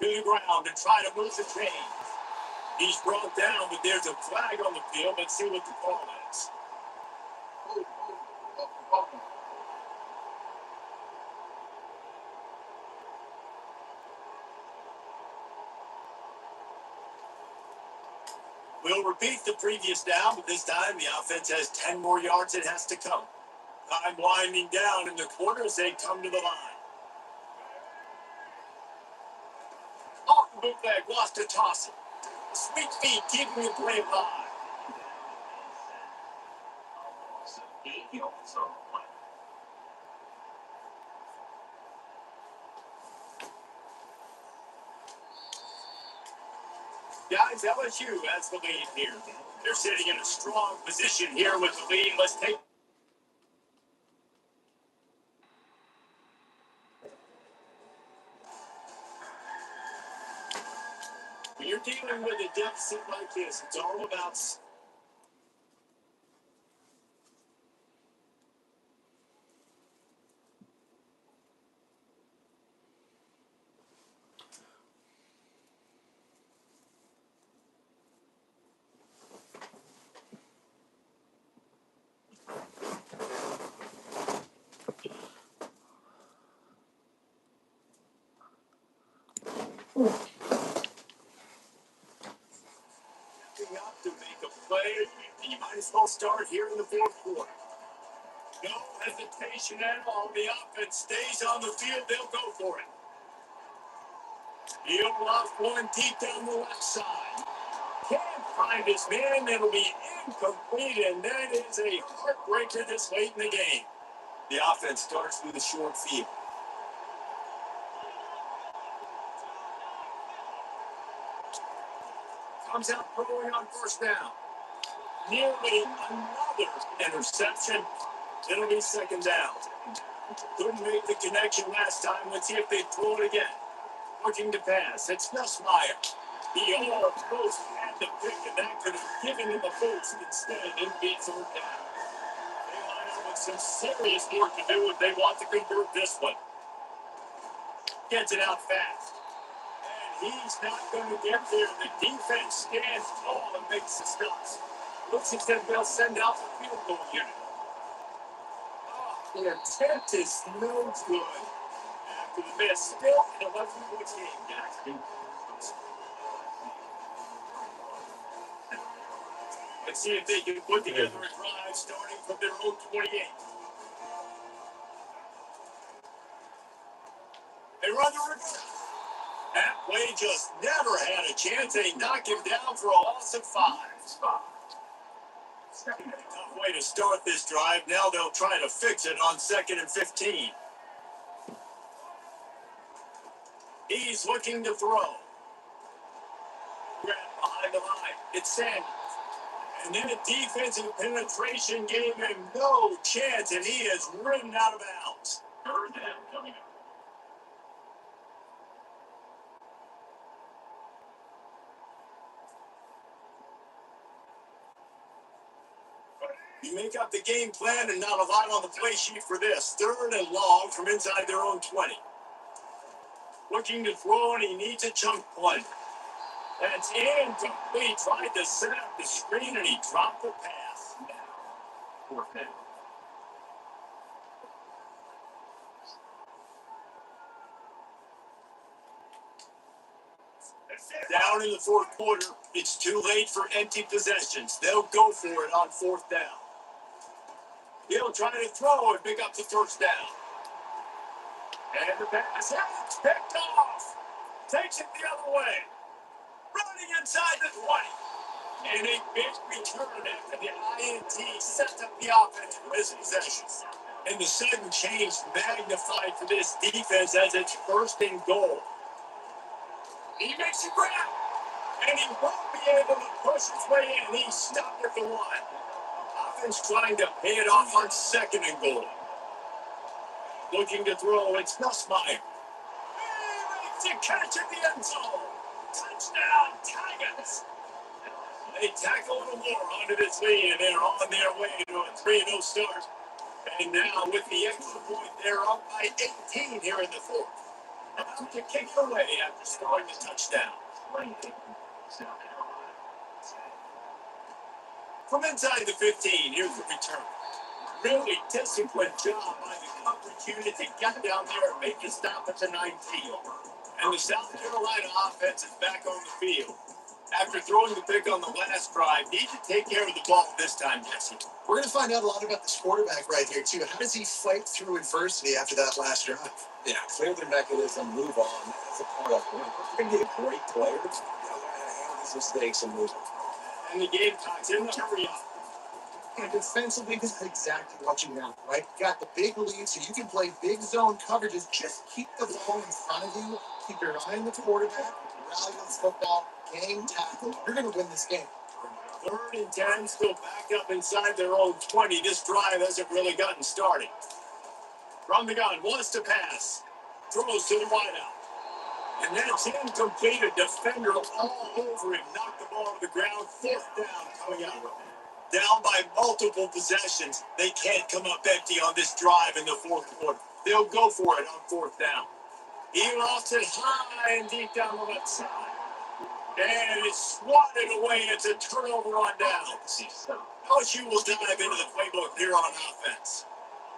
To the ground to try to move the chain. He's brought down, but there's a flag on the field. Let's see what the call is. We'll repeat the previous down, but this time the offense has 10 more yards it has to come. Time winding down in the corner as they come to the line. Off the bootleg, lost to toss it. Sweet feet keeping the play alive. Guys, LSU has the lead here. They're sitting in a strong position here with the lead. Let's take. When you're dealing with a deficit like this, it's all about. Up to make a play, and you might as well start here in the 4th quarter. No hesitation at all. The offense stays on the field. They'll go for it. He'll lost one deep down the left side. Can't find his man. It'll be incomplete, and that is a heartbreaker this late in the game. The offense starts through the short field. Comes out throwing on first down. Nearly another interception. It'll be 2nd down. Couldn't make the connection last time. Let's see if they throw it again. Looking to pass. It's Nussmeier. He almost had the pick, and that could have given him a boost. Instead, it beat 3rd down. They line up with some serious work to do if they want to convert this one. Gets it out fast. And he's not going to get there. The defense stands tall and makes the stops. Looks as if they'll send out the field goal unit. The attempt is no good. After the miss, still an 11-point game, guys. Let's see if they can put together a drive starting from their own 28. They run the reverse. That play just never had a chance. They knock him down for a loss of 5. Tough way to start this drive. Now they'll try to fix it on 2nd and 15. He's looking to throw. Grab behind the line. It's Sanders. And then a defensive penetration gave him no chance, and he is ridden out of bounds. Third down coming up. You make up the game plan and not a lot on the play sheet for this. 3rd and long from inside their own 20. Looking to throw, and he needs a chunk play. That's incomplete. Tried to set up the screen, and he dropped the pass. Fourth down. Down in the 4th quarter, it's too late for empty possessions. They'll go for it on 4th down. He'll try to throw and pick up the 1st down. And the pass, it's picked off. Takes it the other way. Running inside the 20. And a big return after the INT sets up the offense for his possession. And the sudden change magnified for this defense as it's 1st and goal. He makes a grab. And he won't be able to push his way in. He's stopped at the 1. Offense trying to pay it off on 2nd and goal. Looking to throw, it's Nussmeier. To catch in the end zone. Touchdown, Tigers. They tackle a little more onto this lead, and they're on their way to a 3-0 start. And now with the extra point, they're up by 18 here in the 4th. About to kick it away after scoring the touchdown. From inside the 15, here's the return. Really disciplined job by the coverage unit to get down there and make a stop at the 19. And the South Carolina offense is back on the field. After throwing the pick on the last drive, need to take care of the ball this time, Jesse. We're going to find out a lot about this quarterback right here, too. How does he fight through adversity after that last drive? Yeah, clear the mechanism, move on. That's a part of it. You're going to be a great player. You know, learn how to handle these mistakes and move on. And the game clock's in the hurry up. And defensively, this is exactly what you want, right? You got the big lead, so you can play big zone coverages. Just keep the ball in front of you. Keep your eye on the quarterback. Rally on football. Game tackle. You're going to win this game. 3rd and 10, still back up inside their own 20. This drive hasn't really gotten started. From the gun, wants to pass. Throws to the wideout. And that's incomplete. A defender all over him. Knocked the ball to the ground. 4th down coming up. Down by multiple possessions. They can't come up empty on this drive in the 4th quarter. They'll go for it on 4th down. He lost it high and deep down the left side. And it's swatted away. It's a turnover on down. LSU will dive into the playbook here on offense.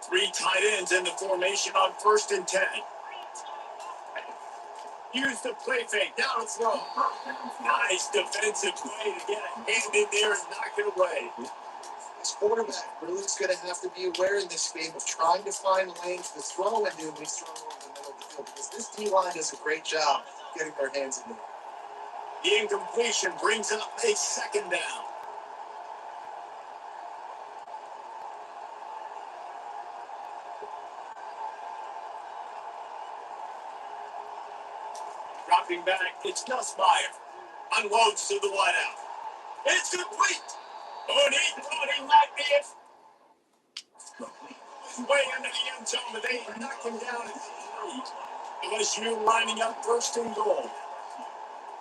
3 tight ends in the formation on 1st and 10. Use the play fake. Down and throw. Nice defensive play to get a hand in there and knock it away. This quarterback really is going to have to be aware in this game of trying to find lanes to throw into when he's throwing over the middle of the field, because this D-line does a great job getting their hands in there. The incompletion brings up a 2nd down. Dropping back, it's Nussmeier. Unloads to the wideout. It's complete. Oh, he thought he might be it. Way into the end zone, but they knock him down at the 3. LSU lining up 1st and goal.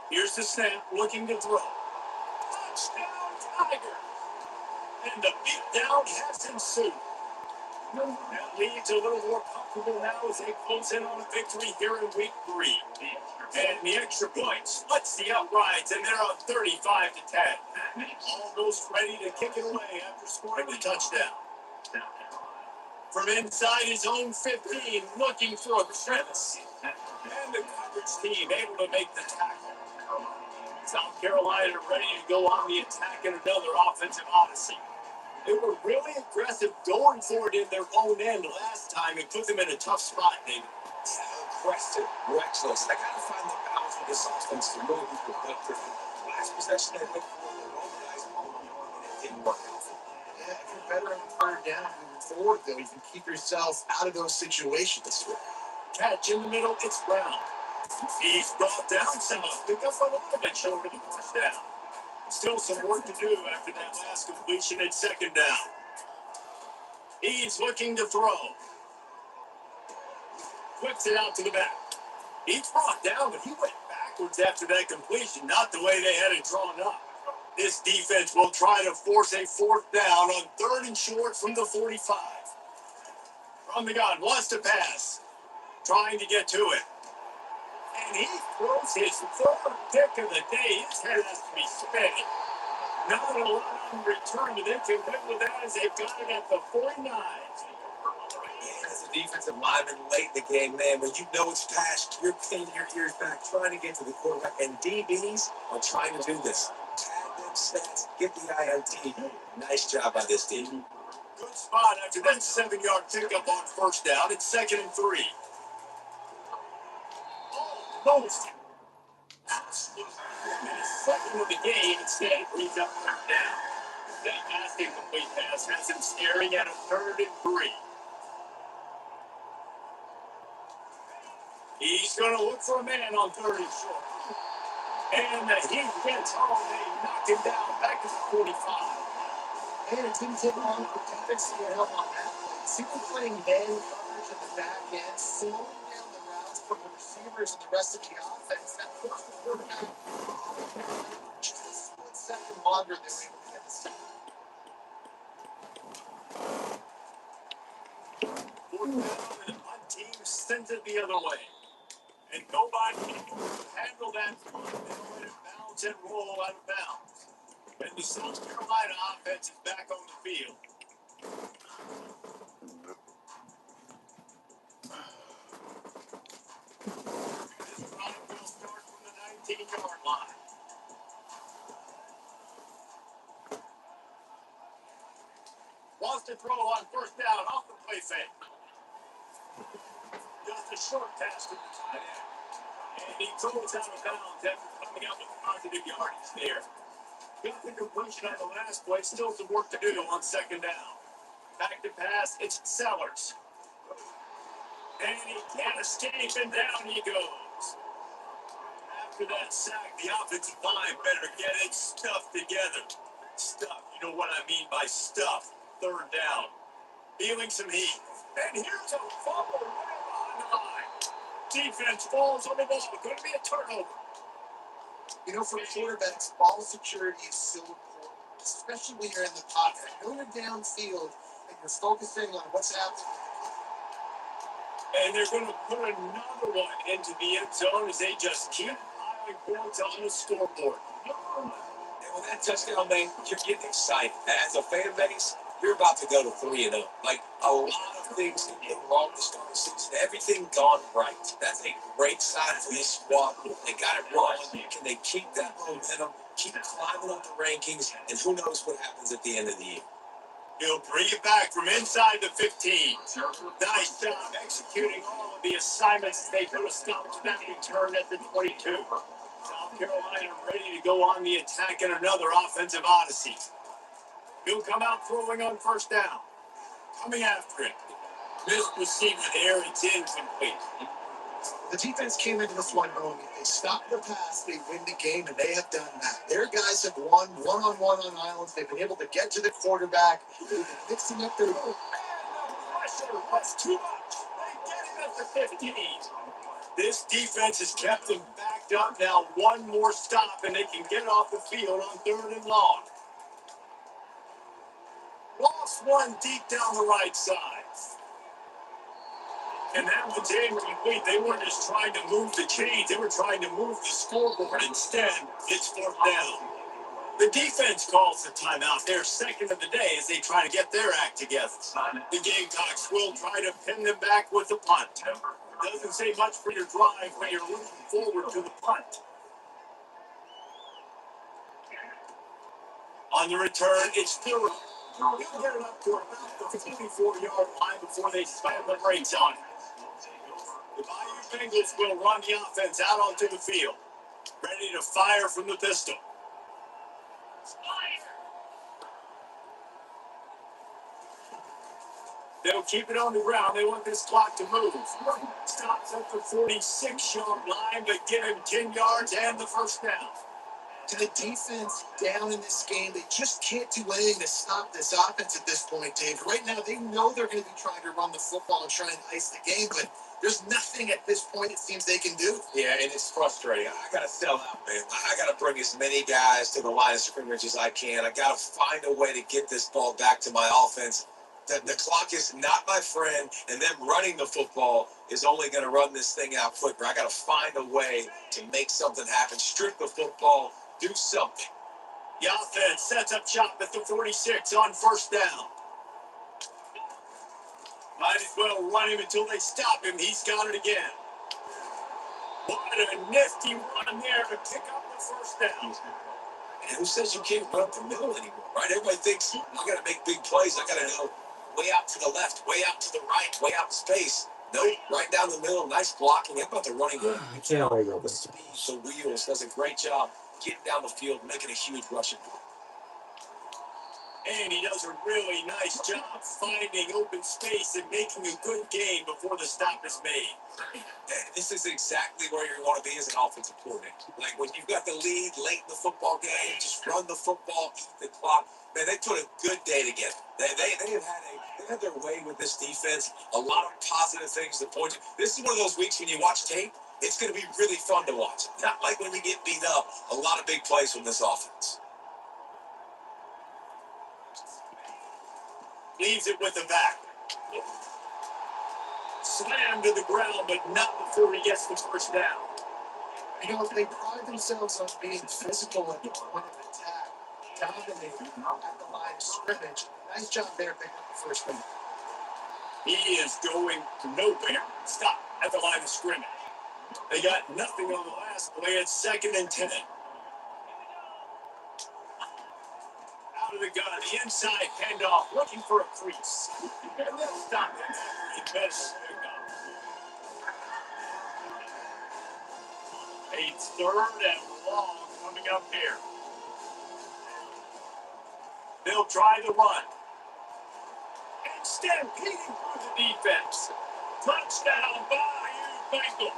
Here's the snap, looking to throw. Touchdown, Tiger. And the beatdown has ensued. That leads a little more comfortable now as they close in on a victory here in week 3. And the extra point splits the uprights, and they're up 35-10. Almost ready to kick it away after scoring the touchdown. From inside his own 15, looking for a crevice. And the coverage team able to make the tackle. South Carolina ready to go on the attack in another offensive odyssey. They were really aggressive going for it in their own end last time and put them in a tough spot, David. Aggressive, reckless. I got to find the balance with this offense to really be productive. Last possession, they went for it, organized ball, and it didn't work out. Yeah, if you're better on third down moving forward, though, you can keep yourself out of those situations. Catch in the middle, it's Brown. He's brought down some. Pick up a little bit short of the touchdown. Still some work to do after that last completion at second down. He's looking to throw. Whips it out to the back. He's brought down, but he went backwards after that completion, not the way they had it drawn up. This defense will try to force a fourth down on 3rd and short from the 45. From the gun, wants to pass. Trying to get to it. And he throws his 3rd pick of the day. His head has to be spinning. Not a lot on return, but they can live with that as they've got it at the 49. As a defensive lineman late in the game, man, when you know it's past, you're pinning your ears back, trying to get to the quarterback, and DBs are trying to do this. Tag them stats, get the INT. Nice job by this team. Good spot after that 7-yard pickup on first down. It's 2nd and 3. Almost. Second of the game, instead he's up 3rd down. That last incomplete pass has him staring at a 3rd and 3. He's going to look for a man on 3rd and short. And he gets home. They knock him down back to the 45. And it didn't take long for Texas to get help on that play. Simply playing man coverage in the back end, slowing down the routes from the receivers and the rest of the offense. That forced the quarterback just a split second longer than they were able to get the stop. 4th down, and one team sends it the other way. And nobody can handle that front. They let it bounce and roll out of bounds. And the South Carolina offense is back on the field. This drive will start from the 19-yard line. Wants to throw on 1st down off the play fake. Just a short pass to the tight end. And he throws out of bounds after coming up with positive yardage there. Got the completion on the last play. Still some work to do on 2nd down. Back to pass. It's Sellers. And he can't escape, and down he goes. After that sack, the offensive line better get it stuffed together. Stuff, you know what I mean by stuff. 3rd down. Feeling some heat. And here's a fumble right behind the line. Defense falls on the ball. Going to be a turnover. You know, for quarterbacks, ball security is so important, especially when you're in the pocket. When you're downfield and you're focusing on what's happening. And they're going to put another one into the end zone as they just keep piling points on the scoreboard. And with that touchdown, man, you're getting excited. As a fan base, you're about to go to 3-0. Like, a lot of things can get wrong to start the season. Everything gone right. That's a great sign for this squad. They got it rolling. Can they keep that momentum, keep climbing up the rankings, and who knows what happens at the end of the year? He'll bring it back from inside the 15. Nice job executing all of the assignments as they put a stop to that return at the 22. South Carolina ready to go on the attack in another offensive odyssey. He'll come out throwing on 1st down. Coming after it. Missed receiver there. It's incomplete. The defense came into this one knowing if they stop the pass, they win the game, and they have done that. Their guys have won one-on-one on islands. They've been able to get to the quarterback. They've been mixing up their... And the pressure was too much. They get him at the 15. This defense has kept them backed up. Now one more stop, and they can get off the field on 3rd and long. Loss This one deep down the right side. And that one's incomplete. They weren't just trying to move the chains. They were trying to move the scoreboard. Instead, it's fourth down. The defense calls the timeout. They're second of the day as they try to get their act together. The Gamecocks will try to pin them back with the punt. Doesn't say much for your drive when you're looking forward to the punt. On the return, it's still. He'll get it up to about the 54-yard line before they slam the brakes on it. The Bayou Bengals will run the offense out onto the field, ready to fire from the pistol. They'll keep it on the ground. They want this clock to move. Stops at the 46-yard line, but give him 10 yards and the first down. To the defense down in this game, they just can't do anything to stop this offense at this point, Dave. Right now, they know they're going to be trying to run the football and try and ice the game, but there's nothing at this point it seems they can do. Yeah, and it's frustrating. I got to sell out, man. I got to bring as many guys to the line of scrimmage as I can. I got to find a way to get this ball back to my offense. The clock is not my friend, and them running the football is only going to run this thing out quicker. I got to find a way to make something happen, strip the football, do something. The offense sets up shop at the 46 on first down. Might as well run him until they stop him. He's got it again. What a nifty run there to pick up the first down. And who says you can't run up the middle anymore, right? Everybody thinks I got to make big plays. I got to go way out to the left, way out to the right, way out in space. No, right down the middle. Nice blocking. How about the running game? The speed, the wheels. Does a great job getting down the field, making a huge rushing play. And he does a really nice job finding open space and making a good game before the stop is made. And this is exactly where you want to be as an offensive coordinator. Like when you've got the lead late in the football game, just run the football, eat the clock. Man, they put a good day together. They had their way with this defense. A lot of positive things to point to. This is one of those weeks when you watch tape, it's going to be really fun to watch. Not like when you get beat up. A lot of big plays from this offense. Leaves it with the back. Slammed to the ground, but not before he gets the first down. You know, they pride themselves on being physical at the point of attack, dominating at the line of scrimmage. Nice job there picking up the first down. He is going nowhere. Stop at the line of scrimmage. They got nothing on the last play. It's 2nd and 10. Out of the gun, the inside handoff, looking for a crease. And they'll stop it. Best a 3rd and long coming up here. They'll try the run. And stampeding through the defense. Touchdown Bayou Bengals.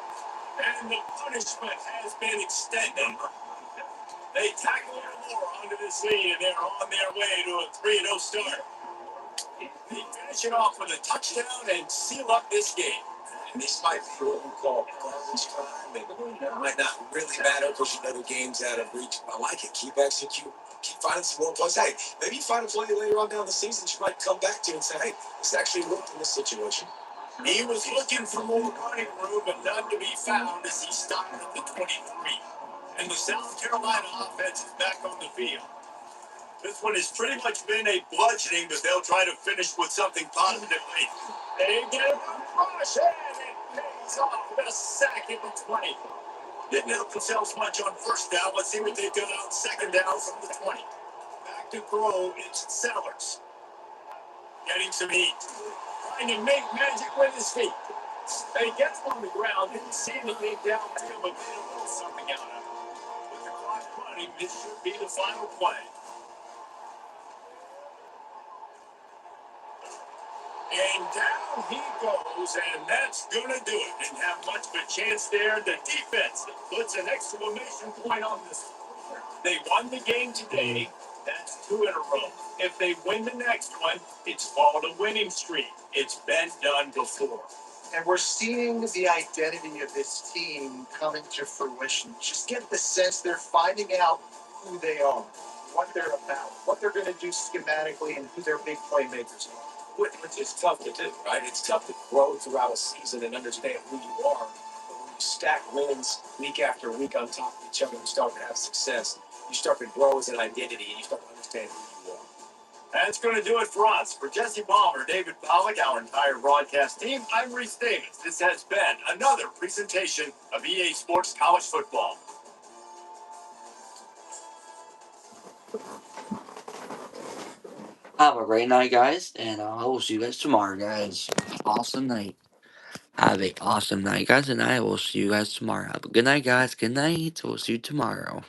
And the punishment has been extended. They tackle it more onto this lead, and they're on their way to a 3-0 start. They finish it off with a touchdown and seal up this game. And this might be what we call garbage time. It might not really matter because you know the game's out of reach. I like it. Keep executing. Keep finding some more plays. Hey, maybe you find a play later on down the season you might come back to and say, hey, this actually worked in this situation. He was looking for more running room, but none to be found as he stopped at the 23. And the South Carolina offense is back on the field. This one has pretty much been a bludgeoning, but they'll try to finish with something positive. They get a rush, and it pays off with a sack at the 20. Didn't help themselves much on first down. Let's see what they've got on second down from the 20. Back to throw, it's Sellers. Getting some heat. Trying to make magic with his feet. He gets on the ground, didn't see anything downfield, but they don't know something out of it. With the clock running, this should be the final play. And down he goes, and that's going to do it. Didn't have much of a chance there. The defense puts an exclamation point on this. They won the game today. That's 2 in a row. If they win the next one, it's followed a winning streak. It's been done before. And we're seeing the identity of this team coming to fruition. Just get the sense they're finding out who they are. what they're about, what they're going to do schematically, and who their big playmakers are. Which is tough to do, right? It's tough to grow throughout a season and understand who you are. But when you stack wins week after week on top of each other and start to have success, you start to grow as an identity and you start to understand who you are. That's going to do it for us. For Jesse Palmer, David Pollock, our entire broadcast team, I'm Reese Davis. This has been another presentation of EA Sports College Football. Have a great night, guys, and I will see you guys tomorrow, guys. Awesome night. Have a awesome night, guys, and I will see you guys tomorrow. Have a good night, guys. Good night. We'll see you tomorrow.